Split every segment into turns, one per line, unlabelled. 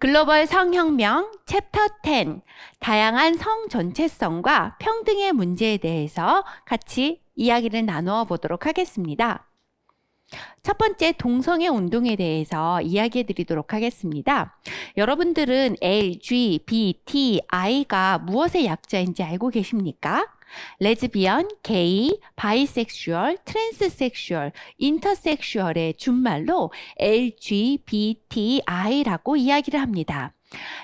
글로벌 성혁명 챕터 10 다양한 성 전체성과 평등의 문제에 대해서 같이 이야기를 나누어 보도록 하겠습니다. 첫 번째 동성애 운동에 대해서 이야기해 드리도록 하겠습니다. 여러분들은 LGBTI가 무엇의 약자인지 알고 계십니까? 레즈비언, 게이, 바이섹슈얼, 트랜스섹슈얼, 인터섹슈얼의 준말로 LGBTI라고 이야기를 합니다.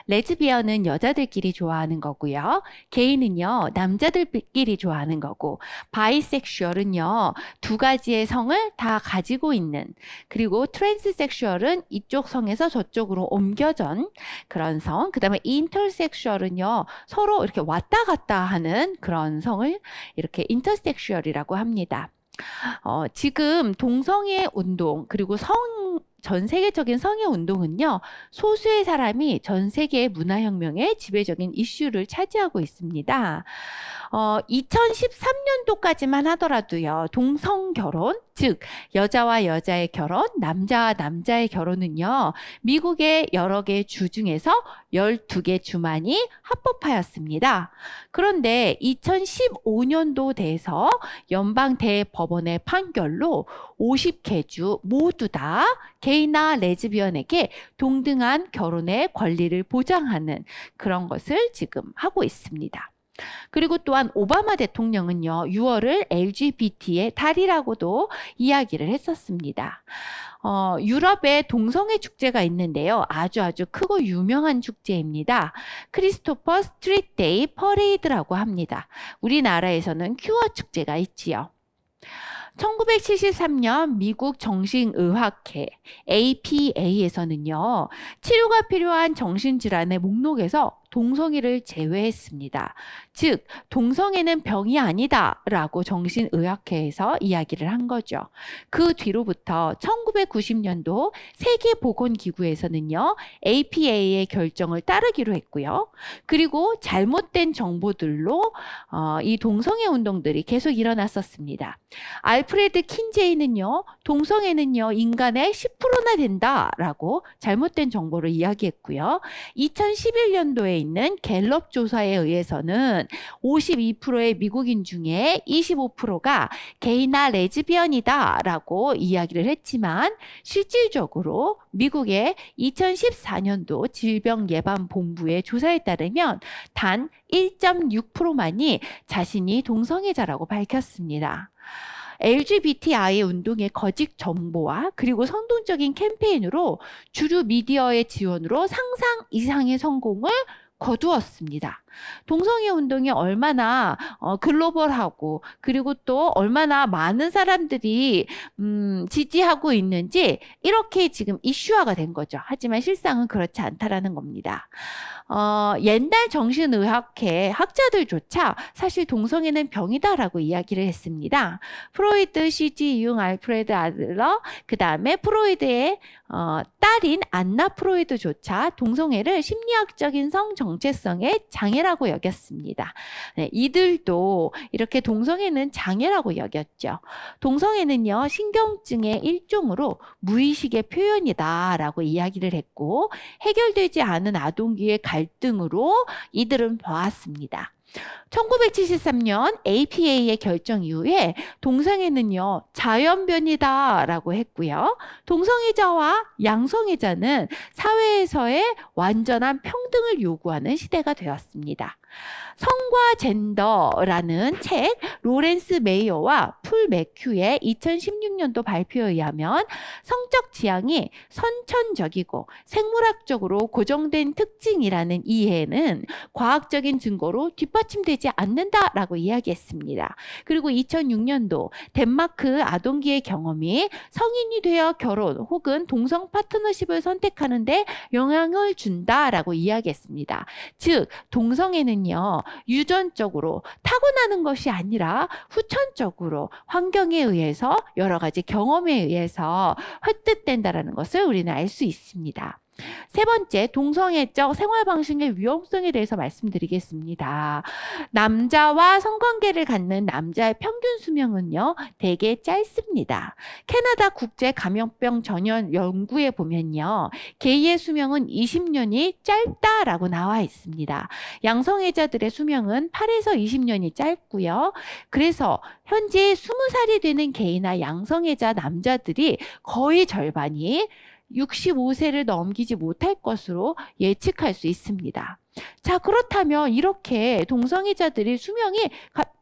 레즈비언은 여자들끼리 좋아하는 거고요. 게이는요, 남자들끼리 좋아하는 거고, 바이섹슈얼은요, 두 가지의 성을 다 가지고 있는, 그리고 트랜스섹슈얼은 이쪽 성에서 저쪽으로 옮겨전 그런 성, 그 다음에 인터섹슈얼은요, 서로 이렇게 왔다 갔다 하는 그런 성을 이렇게 인터섹슈얼이라고 합니다. 지금 동성애 운동, 그리고 전 세계적인 성애 운동은요, 소수의 사람이 전 세계의 문화혁명의 지배적인 이슈를 차지하고 있습니다. 2013년도까지만 하더라도요, 동성결혼, 즉 여자와 여자의 결혼, 남자와 남자의 결혼은요, 미국의 여러 개 주 중에서 12개 주만이 합법화였습니다. 그런데 2015년도 돼서 연방 대법원의 판결로 50개 주 모두 다 게이나 레즈비언에게 동등한 결혼의 권리를 보장하는 그런 것을 지금 하고 있습니다. 그리고 또한 오바마 대통령은요, 6월을 LGBT의 달이라고도 이야기를 했었습니다. 유럽에 동성애 축제가 있는데요. 아주 크고 유명한 축제입니다. 크리스토퍼 스트리트 데이 퍼레이드라고 합니다. 우리나라에서는 큐어 축제가 있지요. 1973년 미국 정신의학회 APA에서는요, 치료가 필요한 정신질환의 목록에서 동성애를 제외했습니다. 즉, 동성애는 병이 아니다 라고 정신의학회에서 이야기를 한 거죠. 그 뒤로부터 1990년도 세계보건기구에서는요, APA의 결정을 따르기로 했고요. 그리고 잘못된 정보들로 이 동성애 운동들이 계속 일어났었습니다. 알프레드 킨제이는요, 동성애는요, 인간의 10%나 된다라고 잘못된 정보를 이야기했고요. 2011년도에 있는 갤럽 조사에 의해서는 52%의 미국인 중에 25%가 게이나 레즈비언이다라고 이야기를 했지만 실질적으로 미국의 2014년도 질병예방본부의 조사에 따르면 단 1.6%만이 자신이 동성애자라고 밝혔습니다. LGBTI 운동의 거짓 정보와 그리고 선동적인 캠페인으로 주류 미디어의 지원으로 상상 이상의 성공을 거두었습니다. 동성애 운동이 얼마나 글로벌하고 그리고 또 얼마나 많은 사람들이 지지하고 있는지 이렇게 지금 이슈화가 된 거죠. 하지만 실상은 그렇지 않다라는 겁니다. 옛날 정신의학회 학자들조차 사실 동성애는 병이다라고 이야기를 했습니다. 프로이드, C.G. 융, 알프레드 아들러, 그 다음에 프로이드의 딸인 안나 프로이드조차 동성애를 심리학적인 성 정체성의 장애라고 여겼습니다. 네, 이들도 이렇게 동성애는 장애라고 여겼죠. 동성애는요, 신경증의 일종으로 무의식의 표현이다라고 이야기를 했고, 해결되지 않은 아동기의 갈등으로 이들은 보았습니다. 1973년 APA의 결정 이후에 동성애는요, 자연변이다라고 했고요. 동성애자와 양성애자는 사회에서의 완전한 평등을 요구하는 시대가 되었습니다. 성과 젠더라는 책 로렌스 메이어와 풀 매큐의 2016년도 발표에 의하면 성적 지향이 선천적이고 생물학적으로 고정된 특징이라는 이해는 과학적인 증거로 뒷받침되지 않는다라고 이야기했습니다. 그리고 2006년도 덴마크 아동기의 경험이 성인이 되어 결혼 혹은 동성 파트너십을 선택하는데 영향을 준다라고 이야기했습니다. 즉, 동성애는요, 유전적으로 타고나는 것이 아니라 후천적으로 환경에 의해서 여러 가지 경험에 의해서 획득된다라는 것을 우리는 알 수 있습니다. 세 번째, 동성애적 생활 방식의 위험성에 대해서 말씀드리겠습니다. 남자와 성관계를 갖는 남자의 평균 수명은요, 되게 짧습니다. 캐나다 국제 감염병 전염 연구에 보면요, 게이의 수명은 20년이 짧다라고 나와 있습니다. 양성애자들의 수명은 8에서 20년이 짧고요. 그래서 현재 20살이 되는 게이나 양성애자 남자들이 거의 절반이 65세를 넘기지 못할 것으로 예측할 수 있습니다. 자, 그렇다면 이렇게 동성애자들의 수명이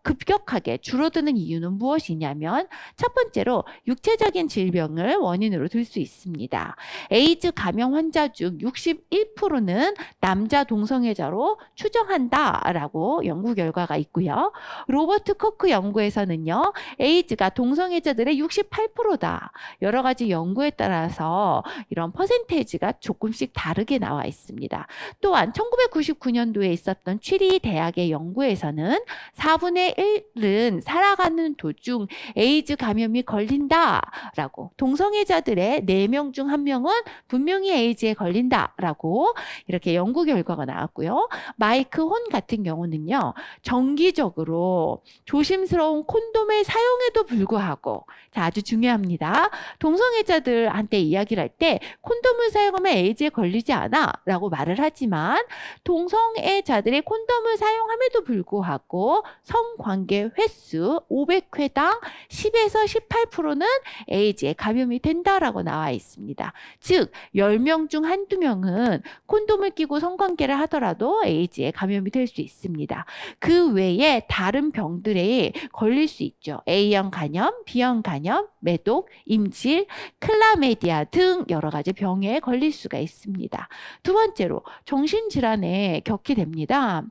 급격하게 줄어드는 이유는 무엇이냐면 첫 번째로 육체적인 질병을 원인으로 들 수 있습니다. 에이즈 감염 환자 중 61%는 남자 동성애자로 추정한다라고 연구 결과가 있고요. 로버트 코크 연구에서는요, 에이즈가 동성애자들의 68%다. 여러 가지 연구에 따라서 이런 퍼센테이지가 조금씩 다르게 나와 있습니다. 또한 1999년도에 있었던 취리 대학의 연구에서는 4분의 1은 살아가는 도중 에이즈 감염이 걸린다라고, 동성애자들의 4명 중 1명은 분명히 에이즈에 걸린다라고 이렇게 연구 결과가 나왔고요. 마이크 혼 같은 경우는요, 정기적으로 조심스러운 콘돔의 사용에도 불구하고, 자, 아주 중요합니다. 동성애자들한테 이야기를 할 때 콘돔을 사용하면 에이즈에 걸리지 않아 라고 말을 하지만 동성애자들이 콘돔을 사용함에도 불구하고 성관계 횟수 500회당 10에서 18%는 에이즈에 감염이 된다라고 나와 있습니다. 즉 10명 중 한두 명은 콘돔을 끼고 성관계를 하더라도 에이즈에 감염이 될 수 있습니다. 그 외에 다른 병들에 걸릴 수 있죠. A형 간염, B형 간염, 매독, 임실, 클라메디아 등 여러 가지 병에 걸릴 수가 있습니다. 두 번째로 정신질환에 겪게 됩니다.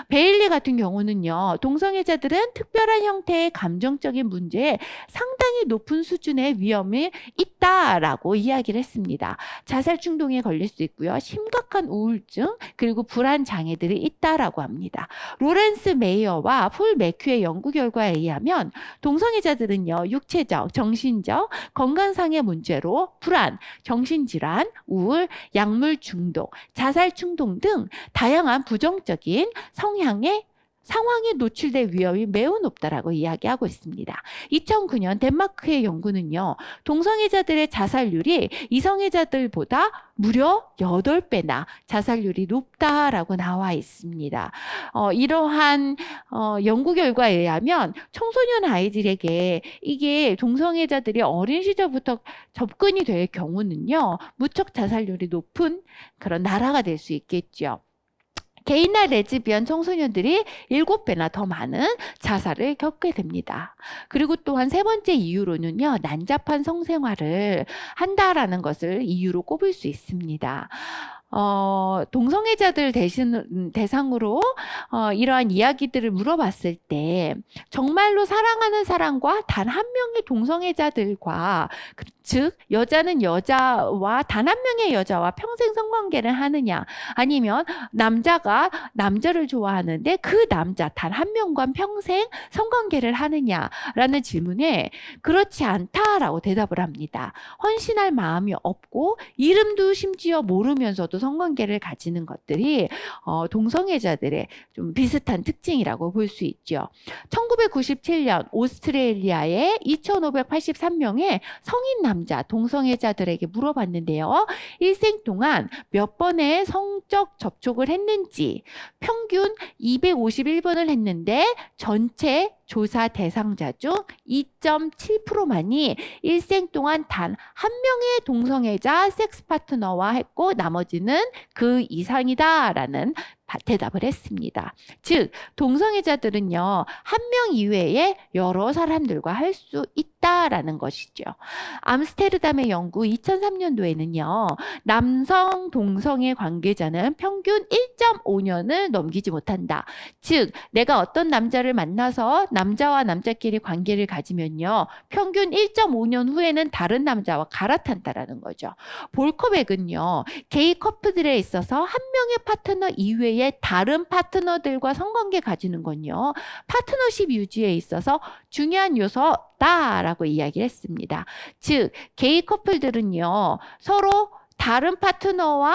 베일리 같은 경우는요, 동성애자들은 특별한 형태의 감정적인 문제에 상당히 높은 수준의 위험이 있다라고 이야기를 했습니다. 자살 충동에 걸릴 수 있고요, 심각한 우울증 그리고 불안 장애들이 있다라고 합니다. 로렌스 메이어와 폴 매큐의 연구 결과에 의하면 동성애자들은요, 육체적, 정신적, 건강상의 문제로 불안, 정신질환, 우울, 약물 중독, 자살 충동 등 다양한 부정적인 성향의 상황에 노출될 위험이 매우 높다라고 이야기하고 있습니다. 2009년 덴마크의 연구는요, 동성애자들의 자살률이 이성애자들보다 무려 8배나 자살률이 높다라고 나와 있습니다. 이러한 연구 결과에 의하면 청소년 아이들에게 이게 동성애자들이 어린 시절부터 접근이 될 경우는요, 무척 자살률이 높은 그런 나라가 될 수 있겠죠. 게이나 레즈비언 청소년들이 7배나 더 많은 자살을 겪게 됩니다. 그리고 또한 세 번째 이유로는요, 난잡한 성생활을 한다라는 것을 이유로 꼽을 수 있습니다. 동성애자들 대상으로 이러한 이야기들을 물어봤을 때 정말로 사랑하는 사람과 단 한 명의 동성애자들과, 즉 여자는 여자와 단 한 명의 여자와 평생 성관계를 하느냐, 아니면 남자가 남자를 좋아하는데 그 남자 단 한 명과 평생 성관계를 하느냐라는 질문에 그렇지 않다라고 대답을 합니다. 헌신할 마음이 없고 이름도 심지어 모르면서도 성관계를 가지는 것들이 동성애자들의 좀 비슷한 특징이라고 볼 수 있죠. 1997년 오스트레일리아의 2,583명의 성인 남자 동성애자들에게 물어봤는데요. 일생 동안 몇 번의 성적 접촉을 했는지 평균 251번을 했는데 전체 조사 대상자 중 2.7%만이 일생 동안 단 한 명의 동성애자 섹스 파트너와 했고 나머지는 그 이상이다라는 대답을 했습니다. 즉 동성애자들은요, 한 명 이외에 여러 사람들과 할 수 있다라는 것이죠. 암스테르담의 연구 2003년도에는요, 남성 동성애 관계자는 평균 1.5년을 넘기지 못한다. 즉 내가 어떤 남자를 만나서 남자와 남자끼리 관계를 가지면요, 평균 1.5년 후에는 다른 남자와 갈아탄다라는 거죠. 볼커백은요, 게이 커플들에 있어서 한 명의 파트너 이외에 다른 파트너들과 성관계 가지는 건요, 파트너십 유지에 있어서 중요한 요소다라고 이야기를 했습니다. 즉 게이 커플들은요, 서로 다른 파트너와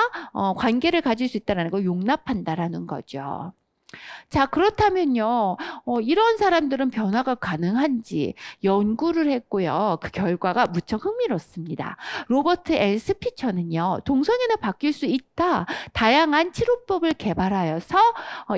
관계를 가질 수 있다는 걸 용납한다라는 거죠. 자, 그렇다면요, 이런 사람들은 변화가 가능한지 연구를 했고요. 그 결과가 무척 흥미롭습니다. 로버트 L. 스피처는요, 동성애는 바뀔 수 있다. 다양한 치료법을 개발하여서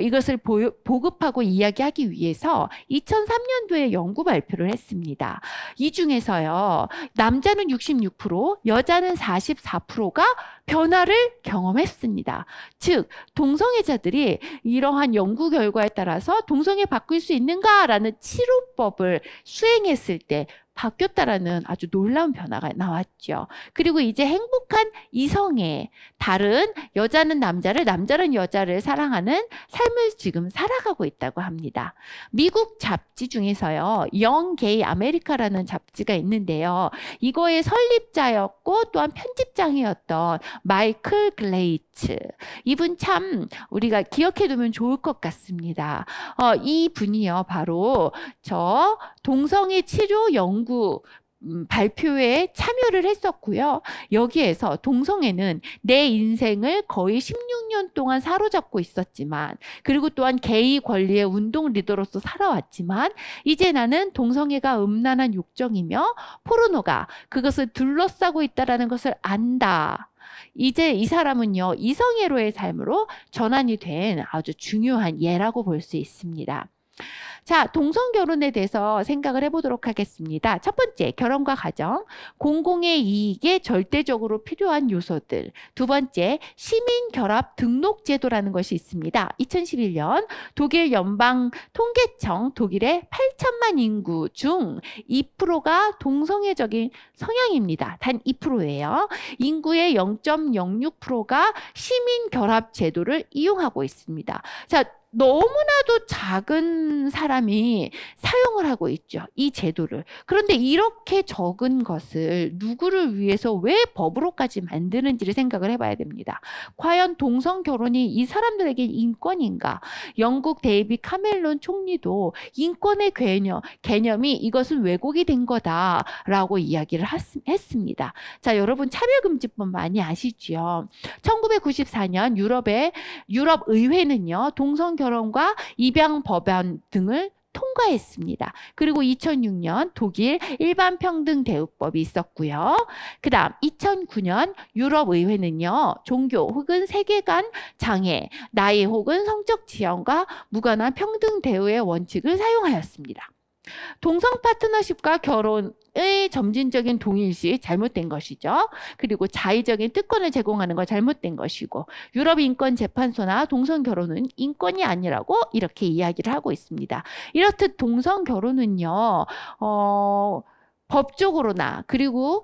이것을 보급하고 이야기하기 위해서 2003년도에 연구 발표를 했습니다. 이 중에서요, 남자는 66%, 여자는 44%가 변화를 경험했습니다. 즉, 동성애자들이 이러한 연구 결과에 따라서 동성애 바꿀 수 있는가라는 치료법을 수행했을 때 바뀌었다라는 아주 놀라운 변화가 나왔죠. 그리고 이제 행복한 이성애, 다른 여자는 남자를, 남자는 여자를 사랑하는 삶을 지금 살아가고 있다고 합니다. 미국 잡지 중에서요, 영 게이 아메리카라는 잡지가 있는데요. 이거의 설립자였고 또한 편집장이었던 마이클 글레이츠. 이분 참 우리가 기억해두면 좋을 것 같습니다. 이 분이요, 바로 저 동성애 치료 연구 발표에 참여를 했었고요. 여기에서 동성애는 내 인생을 거의 16년 동안 사로잡고 있었지만, 그리고 또한 게이 권리의 운동 리더로서 살아왔지만, 이제 나는 동성애가 음란한 욕정이며 포르노가 그것을 둘러싸고 있다는 것을 안다. 이제 이 사람은요, 이성애로의 삶으로 전환이 된 아주 중요한 예라고 볼 수 있습니다. 자, 동성 결혼에 대해서 생각을 해보도록 하겠습니다. 첫 번째, 결혼과 가정, 공공의 이익에 절대적으로 필요한 요소들. 두 번째, 시민 결합 등록 제도라는 것이 있습니다. 2011년 독일 연방 통계청 독일의 8천만 인구 중 2%가 동성애적인 성향입니다. 단 2%예요. 인구의 0.06%가 시민 결합 제도를 이용하고 있습니다. 자, 너무나도 작은 사람이 사용을 하고 있죠. 이 제도를. 그런데 이렇게 적은 것을 누구를 위해서 왜 법으로까지 만드는지를 생각을 해봐야 됩니다. 과연 동성 결혼이 이 사람들에게 인권인가? 영국 데이빗 카멜론 총리도 인권의 개념이 이것은 왜곡이 된 거다라고 이야기를 했습니다. 자, 여러분 차별금지법 많이 아시죠? 1994년 유럽 의회는요, 동성 결혼과 입양 법안 등을 통과했습니다. 그리고 2006년 독일 일반평등대우법이 있었고요. 그 다음 2009년 유럽의회는요, 종교 혹은 세계관 장애, 나이 혹은 성적 지형과 무관한 평등 대우의 원칙을 사용하였습니다. 동성 파트너십과 결혼의 점진적인 동일시 잘못된 것이죠. 그리고 자의적인 특권을 제공하는 거 잘못된 것이고, 유럽인권재판소나 동성 결혼은 인권이 아니라고 이렇게 이야기를 하고 있습니다. 이렇듯 동성 결혼은요, 법적으로나 그리고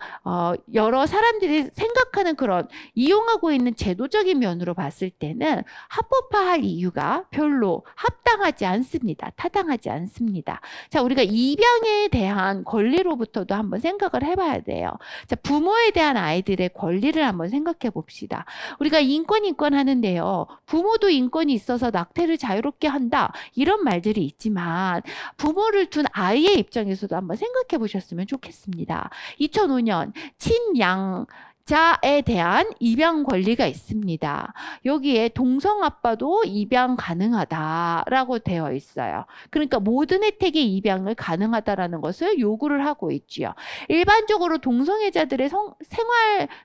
여러 사람들이 생각하는 그런 이용하고 있는 제도적인 면으로 봤을 때는 합법화할 이유가 별로 합당하지 않습니다. 타당하지 않습니다. 자, 우리가 입양에 대한 권리로부터도 한번 생각을 해봐야 돼요. 자, 부모에 대한 아이들의 권리를 한번 생각해 봅시다. 우리가 인권 하는데요, 부모도 인권이 있어서 낙태를 자유롭게 한다, 이런 말들이 있지만 부모를 둔 아이의 입장에서도 한번 생각해 보셨으면 좋겠습니다. 2005년 친양자에 대한 입양 권리가 있습니다. 여기에 동성 아빠도 입양 가능하다라고 되어 있어요. 그러니까 모든 혜택의 입양을 가능하다라는 것을 요구를 하고 있지요. 일반적으로 동성애자들의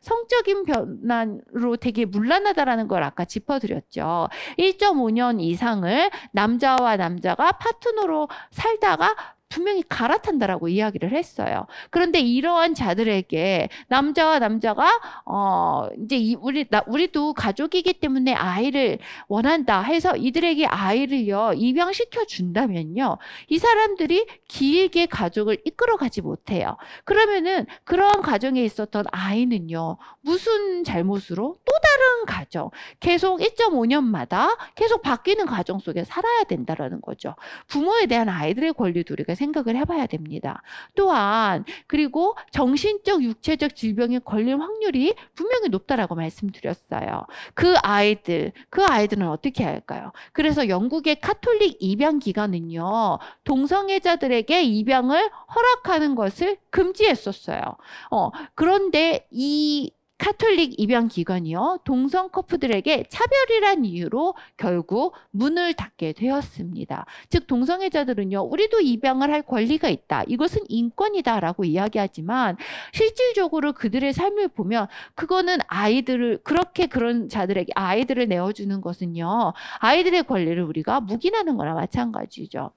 성적인 변화로 되게 문란하다라는 걸 아까 짚어드렸죠. 1.5년 이상을 남자와 남자가 파트너로 살다가 분명히 갈아탄다라고 이야기를 했어요. 그런데 이러한 자들에게 남자와 남자가 이제 우리도 가족이기 때문에 아이를 원한다 해서 이들에게 아이를요 입양시켜 준다면요, 이 사람들이 길게 가족을 이끌어가지 못해요. 그러면은 그런 가정에 있었던 아이는요, 무슨 잘못으로 또 다른 가정, 계속 1.5년마다 계속 바뀌는 가정 속에 살아야 된다라는 거죠. 부모에 대한 아이들의 권리도 우리가 생각을 해봐야 됩니다. 또한 그리고 정신적, 육체적 질병에 걸릴 확률이 분명히 높다라고 말씀드렸어요. 그 아이들은 어떻게 할까요? 그래서 영국의 카톨릭 입양 기관은요, 동성애자들에게 입양을 허락하는 것을 금지했었어요. 그런데 이 카톨릭 입양기관이요, 동성 커플들에게 차별이란 이유로 결국 문을 닫게 되었습니다. 즉 동성애자들은요, 우리도 입양을 할 권리가 있다, 이것은 인권이다라고 이야기하지만 실질적으로 그들의 삶을 보면 그거는 아이들을, 그렇게 그런 자들에게 아이들을 내어주는 것은요, 아이들의 권리를 우리가 묵인하는 거나 마찬가지죠.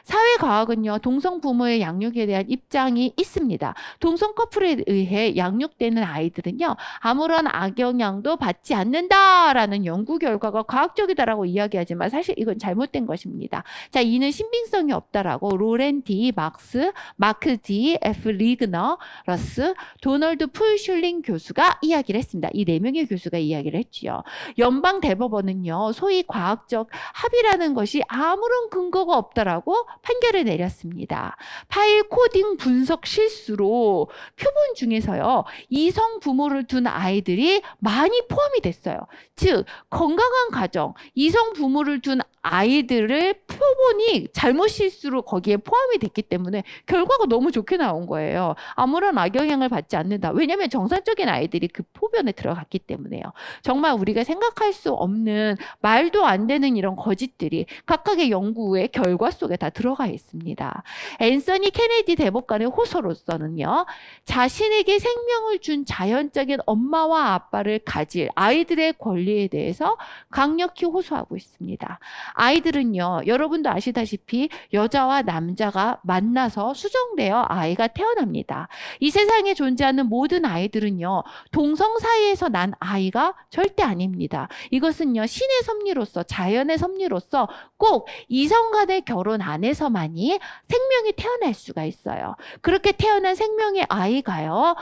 사회과학은요, 동성 부모의 양육에 대한 입장이 있습니다. 동성 커플에 의해 양육되는 아이들은요, 아무런 악영향도 받지 않는다라는 연구 결과가 과학적이다라고 이야기하지만 사실 이건 잘못된 것입니다. 자, 이는 신빙성이 없다라고 로렌 D. 막스, 마크 D. F. 리그너, 러스, 도널드 풀슐링 교수가 이야기를 했습니다. 이 네 명의 교수가 이야기를 했지요. 연방 대법원은요, 소위 과학적 합의라는 것이 아무런 근거가 없다라고 판결을 내렸습니다. 파일 코딩 분석 실수로 표본 중에서요, 이성 부모를 둔 아이들이 많이 포함이 됐어요. 즉 건강한 가정, 이성 부모를 둔 아이들을 표본이 잘못 실수로 거기에 포함이 됐기 때문에 결과가 너무 좋게 나온 거예요. 아무런 악영향을 받지 않는다. 왜냐하면 정상적인 아이들이 그 표본에 들어갔기 때문에요. 정말 우리가 생각할 수 없는 말도 안 되는 이런 거짓들이 각각의 연구의 결과 속에 다 들어가 있습니다. 앤서니 케네디 대법관의 호소로서는요, 자신에게 생명을 준 자연적인 엄마와 아빠를 가질 아이들의 권리에 대해서 강력히 호소하고 있습니다. 아이들은요, 여러분도 아시다시피 여자와 남자가 만나서 수정되어 아이가 태어납니다. 이 세상에 존재하는 모든 아이들은요, 동성 사이에서 난 아이가 절대 아닙니다. 이것은요, 신의 섭리로서, 자연의 섭리로서 꼭 이성 간의 결혼 안에서만이 생명이 태어날 수가 있어요. 그렇게 태어난 생명의 아이가요,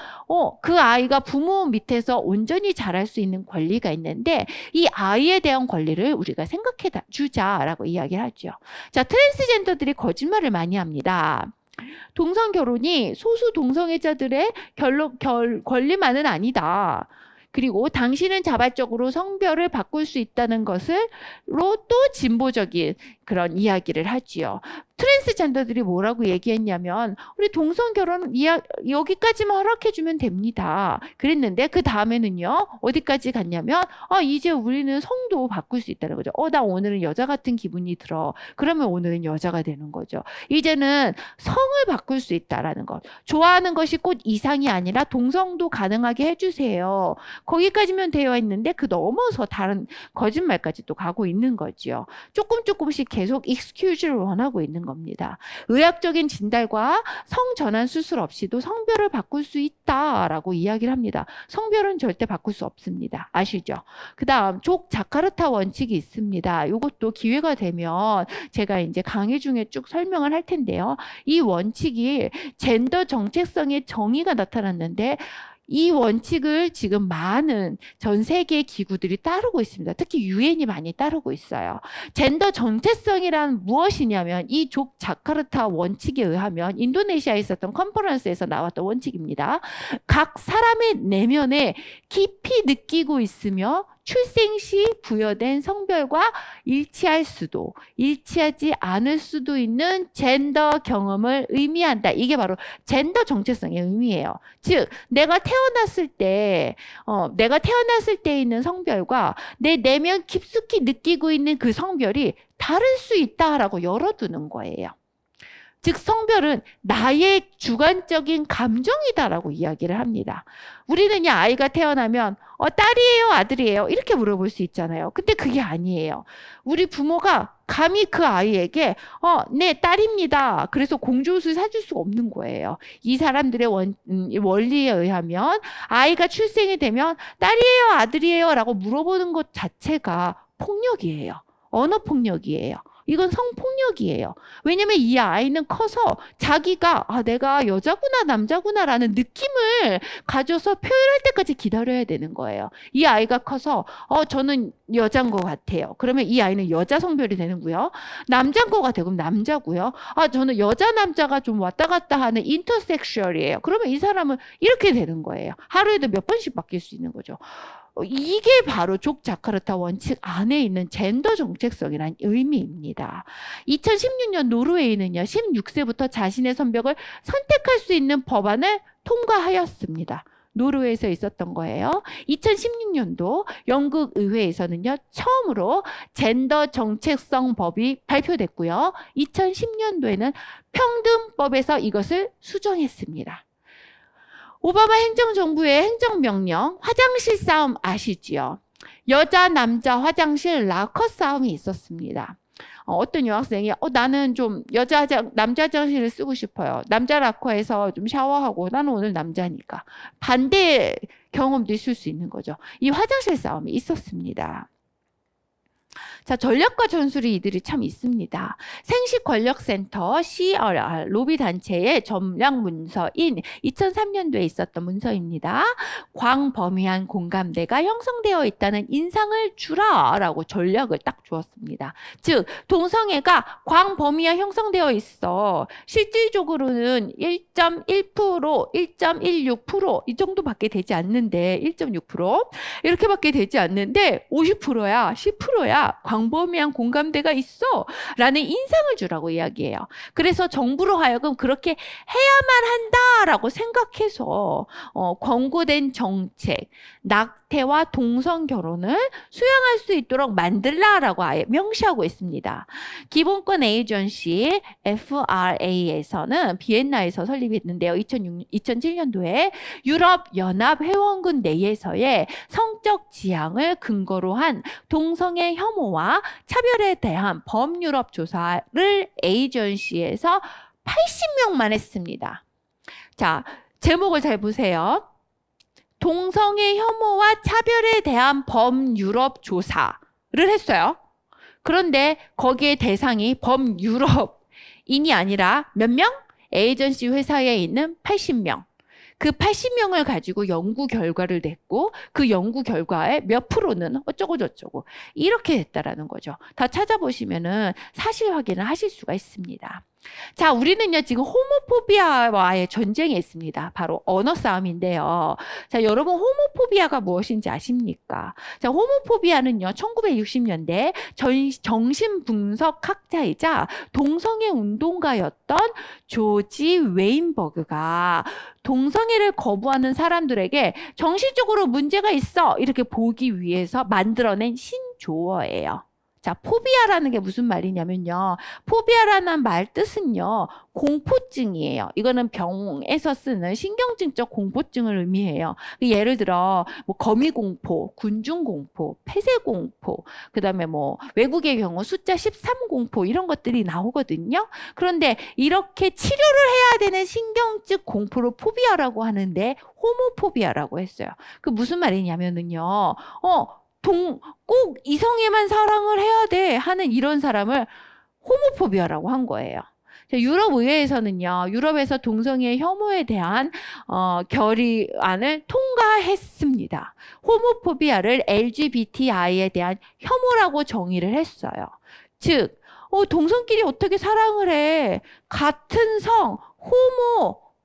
그 아이가 부모 밑에서 온전히 자랄 수 있는 권리가 있는데 이 아이에 대한 권리를 우리가 생각해 주자라고 이야기를 하죠. 자, 트랜스젠더들이 거짓말을 많이 합니다. 동성 결혼이 소수 동성애자들의 권리만은 아니다. 그리고 당신은 자발적으로 성별을 바꿀 수 있다는 것으로 또 진보적인 그런 이야기를 하지요. 트랜스젠더들이 뭐라고 얘기했냐면 우리 동성 결혼 여기까지만 허락해주면 됩니다. 그랬는데 그 다음에는요, 어디까지 갔냐면 이제 우리는 성도 바꿀 수 있다는 거죠. 나 오늘은 여자 같은 기분이 들어. 그러면 오늘은 여자가 되는 거죠. 이제는 성을 바꿀 수 있다라는 것. 좋아하는 것이 꼭 이상이 아니라 동성도 가능하게 해주세요. 거기까지면 되어 있는데 그 넘어서 다른 거짓말까지 또 가고 있는 거지요. 조금씩 계속 excuse를 원하고 있는 겁니다. 의학적인 진단과 성전환 수술 없이도 성별을 바꿀 수 있다라고 이야기를 합니다. 성별은 절대 바꿀 수 없습니다. 아시죠? 그 다음 족 자카르타 원칙이 있습니다. 이것도 기회가 되면 제가 이제 강의 중에 쭉 설명을 할 텐데요. 이 원칙이 젠더 정체성의 정의가 나타났는데 이 원칙을 지금 많은 전 세계의 기구들이 따르고 있습니다. 특히 유엔이 많이 따르고 있어요. 젠더 정체성이란 무엇이냐면 이 족 자카르타 원칙에 의하면 인도네시아에 있었던 컨퍼런스에서 나왔던 원칙입니다. 각 사람의 내면에 깊이 느끼고 있으며 출생 시 부여된 성별과 일치하지 않을 수도 있는 젠더 경험을 의미한다. 이게 바로 젠더 정체성의 의미예요. 즉, 내가 태어났을 때 있는 성별과 내 내면 깊숙이 느끼고 있는 그 성별이 다를 수 있다라고 열어두는 거예요. 즉 성별은 나의 주관적인 감정이다라고 이야기를 합니다. 우리는요, 아이가 태어나면 딸이에요, 아들이에요? 이렇게 물어볼 수 있잖아요. 근데 그게 아니에요. 우리 부모가 감히 그 아이에게 네, 딸입니다. 그래서 공주옷을 사줄 수가 없는 거예요. 이 사람들의 원리에 의하면 아이가 출생이 되면 딸이에요, 아들이에요? 라고 물어보는 것 자체가 폭력이에요. 언어 폭력이에요. 이건 성폭력이에요. 왜냐면 이 아이는 커서 자기가 내가 여자구나 남자구나 라는 느낌을 가져서 표현할 때까지 기다려야 되는 거예요. 이 아이가 커서 저는 여자인 것 같아요. 그러면 이 아이는 여자 성별이 되는고요. 남자인 것 같아요. 그럼 남자고요. 저는 여자 남자가 좀 왔다 갔다 하는 인터섹슈얼이에요. 그러면 이 사람은 이렇게 되는 거예요. 하루에도 몇 번씩 바뀔 수 있는 거죠. 이게 바로 족 자카르타 원칙 안에 있는 젠더 정체성이라는 의미입니다. 2016년 노르웨이는요, 16세부터 자신의 성별을 선택할 수 있는 법안을 통과하였습니다. 노르웨이에서 있었던 거예요. 2016년도 영국 의회에서는요, 처음으로 젠더 정책성 법이 발표됐고요. 2010년도에는 평등법에서 이것을 수정했습니다. 오바마 행정정부의 행정명령, 화장실 싸움 아시지요? 여자, 남자 화장실 라커 싸움이 있었습니다. 어떤 여학생이 나는 좀 남자 화장실을 쓰고 싶어요. 남자 라커에서 좀 샤워하고 나는 오늘 남자니까. 반대 경험도 있을 수 있는 거죠. 이 화장실 싸움이 있었습니다. 자, 전략과 전술이 이들이 참 있습니다. 생식권력센터 CRR 로비 단체의 전략 문서인 2003년도에 있었던 문서입니다. 광범위한 공감대가 형성되어 있다는 인상을 주라라고 전략을 딱 주었습니다. 즉 동성애가 광범위한 형성되어 있어. 실질적으로는 1.1%, 1.16%이 정도밖에 되지 않는데 1.6% 이렇게밖에 되지 않는데 50%야, 10%야. 광범위한 공감대가 있어 라는 인상을 주라고 이야기해요. 그래서 정부로 하여금 그렇게 해야만 한다라고 생각해서 권고된 정책, 낙태와 동성 결혼을 수용할 수 있도록 만들라라고 아예 명시하고 있습니다. 기본권 에이전시 FRA에서는 비엔나에서 설립했는데요. 2007년도에 유럽 연합 회원군 내에서의 성적 지향을 근거로 한 동성애 혐오와 차별에 대한 범유럽 조사를 에이전시에서 80명만 했습니다. 자, 제목을 잘 보세요. 동성애 혐오와 차별에 대한 범유럽 조사를 했어요. 그런데 거기에 대상이 범유럽인이 아니라 몇 명? 에이전시 회사에 있는 80명. 그 80명을 가지고 연구 결과를 냈고 그 연구 결과의 몇 프로는 어쩌고 저쩌고 이렇게 됐다라는 거죠. 다 찾아보시면은 사실 확인을 하실 수가 있습니다. 자, 우리는요 지금 호모포비아와의 전쟁에 있습니다. 바로 언어 싸움인데요. 자, 여러분 호모포비아가 무엇인지 아십니까? 자, 호모포비아는요 1960년대 정신분석학자이자 동성애 운동가였던 조지 웨인버그가 동성애를 거부하는 사람들에게 정신적으로 문제가 있어 이렇게 보기 위해서 만들어낸 신조어예요. 자, 포비아라는 게 무슨 말이냐면요. 포비아라는 말 뜻은요. 공포증이에요. 이거는 병에서 쓰는 신경증적 공포증을 의미해요. 예를 들어 뭐 거미공포, 군중공포, 폐쇄공포, 그다음에 뭐 외국의 경우 숫자 13공포 이런 것들이 나오거든요. 그런데 이렇게 치료를 해야 되는 신경증 공포를 포비아라고 하는데 호모포비아라고 했어요. 그 무슨 말이냐면은요. 꼭 이성애만 사랑을 해야 돼 하는 이런 사람을 호모포비아라고 한 거예요. 유럽 의회에서는요, 유럽에서 동성애 혐오에 대한 결의안을 통과했습니다. 호모포비아를 LGBTI에 대한 혐오라고 정의를 했어요. 즉, 동성끼리 어떻게 사랑을 해? 같은 성,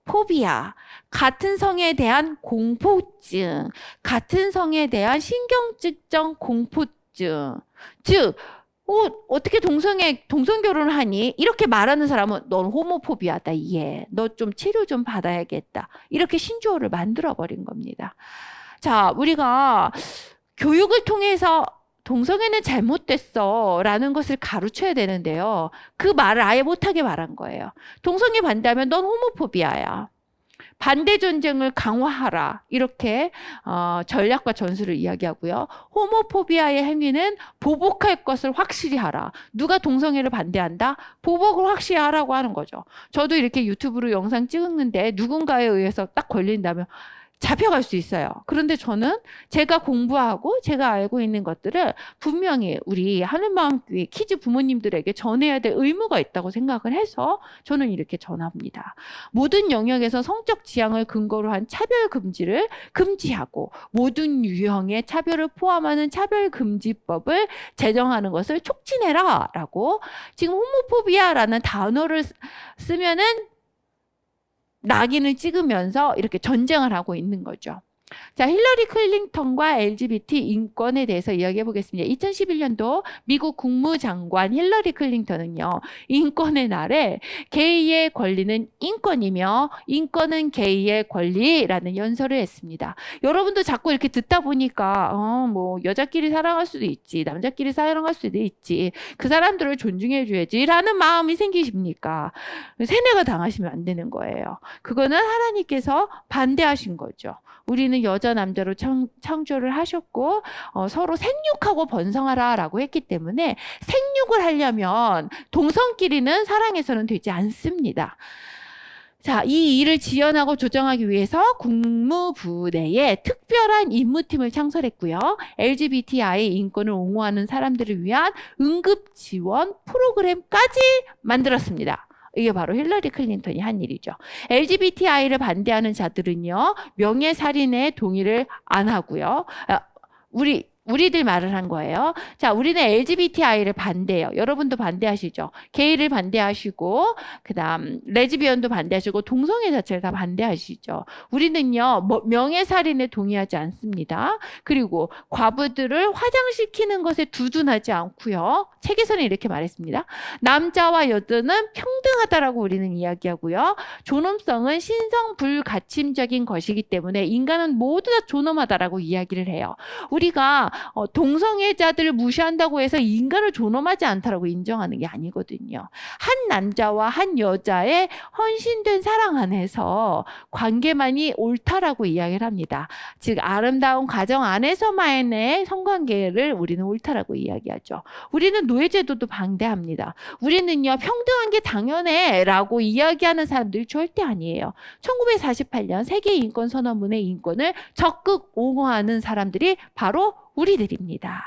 호모포비아, 같은 성에 대한 공포증, 같은 성에 대한 신경증적 공포증. 즉, 어떻게 동성 결혼을 하니? 이렇게 말하는 사람은 넌 호모포비아다. 너 좀 치료 좀 받아야겠다. 이렇게 신조어를 만들어버린 겁니다. 자, 우리가 교육을 통해서 동성애는 잘못됐어 라는 것을 가르쳐야 되는데요. 그 말을 아예 못하게 말한 거예요. 동성애 반대하면 넌 호모포비아야. 반대 전쟁을 강화하라. 이렇게 전략과 전술을 이야기하고요. 호모포비아의 행위는 보복할 것을 확실히 하라. 누가 동성애를 반대한다? 보복을 확실히 하라고 하는 거죠. 저도 이렇게 유튜브로 영상 찍는데 누군가에 의해서 딱 걸린다면 잡혀갈 수 있어요. 그런데 저는 제가 공부하고 제가 알고 있는 것들을 분명히 우리 하늘마음교회 키즈 부모님들에게 전해야 될 의무가 있다고 생각을 해서 저는 이렇게 전합니다. 모든 영역에서 성적 지향을 근거로 한 차별 금지를 금지하고 모든 유형의 차별을 포함하는 차별금지법을 제정하는 것을 촉진해라 라고 지금 호모포비아라는 단어를 쓰면은 낙인을 찍으면서 이렇게 전쟁을 하고 있는 거죠. 자, 힐러리 클린턴과 LGBT 인권에 대해서 이야기해 보겠습니다. 2011년도 미국 국무장관 힐러리 클린턴은요, 인권의 날에 게이의 권리는 인권이며 인권은 게이의 권리라는 연설을 했습니다. 여러분도 자꾸 이렇게 듣다 보니까 뭐 여자끼리 사랑할 수도 있지, 남자끼리 사랑할 수도 있지, 그 사람들을 존중해 줘야지라는 마음이 생기십니까? 세뇌가 당하시면 안 되는 거예요. 그거는 하나님께서 반대하신 거죠. 우리는 여자 남자로 창조를 하셨고 서로 생육하고 번성하라라고 했기 때문에 생육을 하려면 동성끼리는 사랑해서는 되지 않습니다. 자, 이 일을 지원하고 조정하기 위해서 국무부 내에 특별한 임무팀을 창설했고요. LGBTI 인권을 옹호하는 사람들을 위한 응급 지원 프로그램까지 만들었습니다. 이게 바로 힐러리 클린턴이 한 일이죠. LGBTI를 반대하는 자들은요, 명예살인의 동의를 안 하고요. 우리들 말을 한 거예요. 자, 우리는 LGBTI를 반대해요. 여러분도 반대하시죠? 게이를 반대하시고, 그 다음, 레즈비언도 반대하시고, 동성애 자체를 다 반대하시죠. 우리는요, 명예살인에 동의하지 않습니다. 그리고 과부들을 화장시키는 것에 두둔하지 않고요. 책에서는 이렇게 말했습니다. 남자와 여자는 평등하다라고 우리는 이야기하고요. 존엄성은 신성 불가침적인 것이기 때문에 인간은 모두 다 존엄하다라고 이야기를 해요. 우리가 동성애자들을 무시한다고 해서 인간을 존엄하지 않다라고 인정하는 게 아니거든요. 한 남자와 한 여자의 헌신된 사랑 안에서 관계만이 옳다라고 이야기를 합니다. 즉 아름다운 가정 안에서만의 성관계를 우리는 옳다라고 이야기하죠. 우리는 노예제도도 반대합니다. 우리는요 평등한 게 당연해라고 이야기하는 사람들이 절대 아니에요. 1948년 세계인권선언문의 인권을 적극 옹호하는 사람들이 바로 우리들입니다.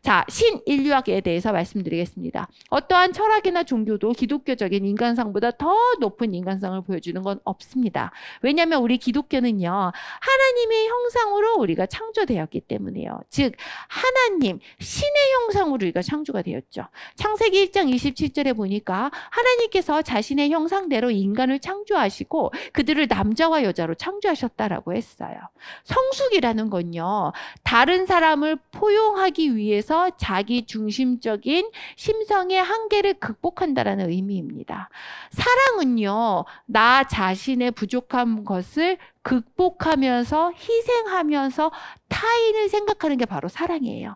자, 신인류학에 대해서 말씀드리겠습니다. 어떠한 철학이나 종교도 기독교적인 인간상보다 더 높은 인간성을 보여주는 건 없습니다. 왜냐하면 우리 기독교는요, 하나님의 형상으로 우리가 창조되었기 때문이에요. 즉, 하나님, 신의 형상으로 우리가 창조가 되었죠. 창세기 1장 27절에 보니까 하나님께서 자신의 형상대로 인간을 창조하시고 그들을 남자와 여자로 창조하셨다라고 했어요. 성숙이라는 건요, 다른 사람을 포용하기 위해서 자기 중심적인 심성의 한계를 극복한다라는 의미입니다. 사랑은요, 나 자신의 부족한 것을 극복하면서 희생하면서 타인을 생각하는 게 바로 사랑이에요.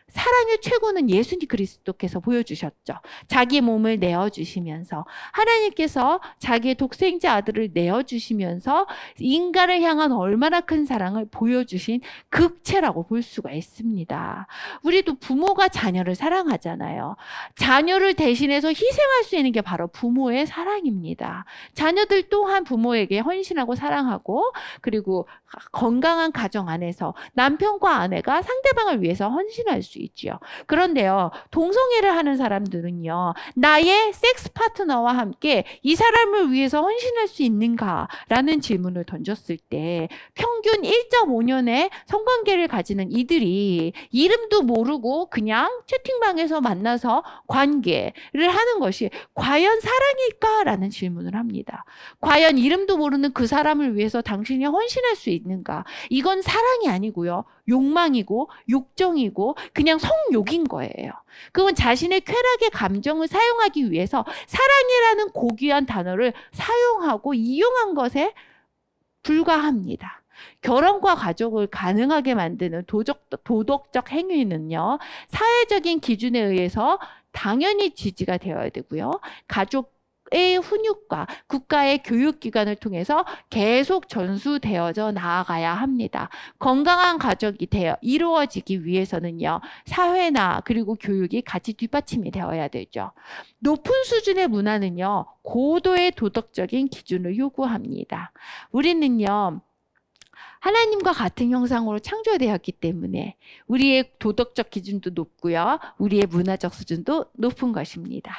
사랑의 최고는 예수님 그리스도께서 보여주셨죠. 자기 몸을 내어주시면서 하나님께서 자기의 독생자 아들을 내어주시면서 인간을 향한 얼마나 큰 사랑을 보여주신 극체라고 볼 수가 있습니다. 우리도 부모가 자녀를 사랑하잖아요. 자녀를 대신해서 희생할 수 있는 게 바로 부모의 사랑입니다. 자녀들 또한 부모에게 헌신하고 사랑하고 그리고 건강한 가정 안에서 남편과 아내가 상대방을 위해서 헌신할 수 있지요. 그런데요, 동성애를 하는 사람들은요, 나의 섹스 파트너와 함께 이 사람을 위해서 헌신할 수 있는가라는 질문을 던졌을 때 평균 1.5년의 성관계를 가지는 이들이 이름도 모르고 그냥 채팅방에서 만나서 관계를 하는 것이 과연 사랑일까라는 질문을 합니다. 과연 이름도 모르는 그 사람을 위해서 당신이 헌신할 수 있는가? 이건 사랑이 아니고요. 욕망이고 욕정이고 그냥 성욕인 거예요. 그건 자신의 쾌락의 감정을 사용하기 위해서 사랑이라는 고귀한 단어를 사용하고 이용한 것에 불과합니다. 결혼과 가족을 가능하게 만드는 도덕적 행위는요, 사회적인 기준에 의해서 당연히 지지가 되어야 되고요. 가족의 훈육과 국가의 교육기관을 통해서 계속 전수되어져 나아가야 합니다. 건강한 가족이 이루어지기 위해서는요, 사회나 그리고 교육이 같이 뒷받침이 되어야 되죠. 높은 수준의 문화는요, 고도의 도덕적인 기준을 요구합니다. 우리는요, 하나님과 같은 형상으로 창조되었기 때문에 우리의 도덕적 기준도 높고요. 우리의 문화적 수준도 높은 것입니다.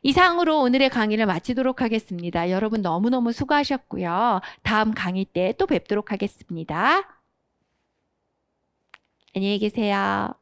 이상으로 오늘의 강의를 마치도록 하겠습니다. 여러분 너무너무 수고하셨고요. 다음 강의 때 또 뵙도록 하겠습니다. 안녕히 계세요.